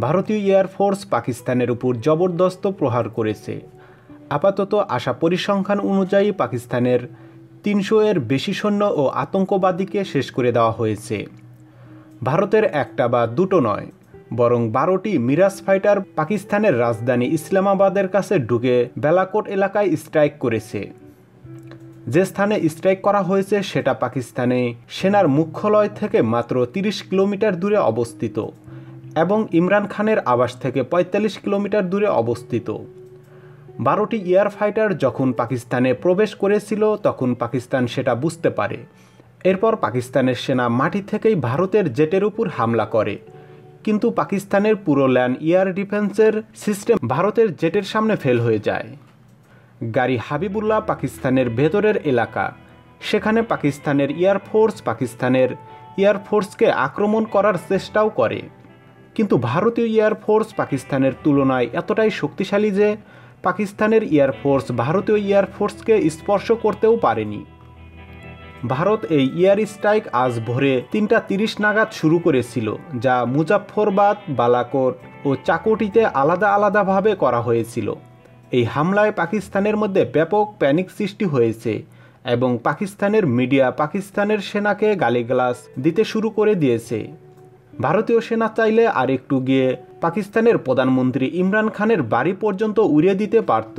ভারতীয় এয়ারফোর্স পাকিস্তানের উপর জবরদস্ত প্রহার করেছে। আপাতত আসা পরিসংখ্যান অনুযায়ী পাকিস্তানের ৩০০-এর বেশি সৈন্য ও আতঙ্কবাদীকে শেষ করে দেওয়া হয়েছে। ভারতের একটা বা দুটো নয়, বরং ১২টি মিরাজ ফাইটার পাকিস্তানের রাজধানী ইসলামাবাদের কাছে ঢুকে বালাকোট এলাকায় স্ট্রাইক করেছে। যে স্থানে স্ট্রাইক করা হয়েছে সেটা পাকিস্তানে সেনার মুখ্যালয় থেকে মাত্র ৩০ কিলোমিটার দূরে অবস্থিত এবং ইমরান খানের আবাস থেকে ৪৫ কিলোমিটার দূরে অবস্থিত। ১২টি এয়ার ফাইটার যখন পাকিস্তানে প্রবেশ করেছিল তখন পাকিস্তান সেটা বুঝতে পারে। এরপর পাকিস্তানের সেনা মাটি থেকেই ভারতের জেটের উপর হামলা করে, কিন্তু পাকিস্তানের পুরো ল্যান্ড এয়ার ডিফেন্সের সিস্টেম ভারতের জেটের সামনে ফেল হয়ে যায়। গাড়ি হাবিবুল্লাহ পাকিস্তানের ভেতরের এলাকা, সেখানে পাকিস্তানের এয়ারফোর্সকে আক্রমণ করার চেষ্টাও করে, কিন্তু ভারতীয় এয়ারফোর্স পাকিস্তানের তুলনায় এতটাই শক্তিশালী যে পাকিস্তানের এয়ারফোর্স ভারতীয় এয়ারফোর্সকে স্পর্শ করতেও পারেনি। ভারত এই এয়ার স্ট্রাইক আজ ভোরে ৩টা ৩০ নাগাদ শুরু করেছিল, যা মুজাফফরবাদ, বালাকোট ও চাকোটিতে আলাদা আলাদাভাবে করা হয়েছিল। এই হামলায় পাকিস্তানের মধ্যে ব্যাপক প্যানিক সৃষ্টি হয়েছে এবং পাকিস্তানের মিডিয়া পাকিস্তানের সেনাকে গালিগালাজ দিতে শুরু করে দিয়েছে। ভারতীয় সেনা চাইলে আর একটু গিয়ে পাকিস্তানের প্রধানমন্ত্রী ইমরান খানের বাড়ি পর্যন্ত উড়িয়ে দিতে পারত।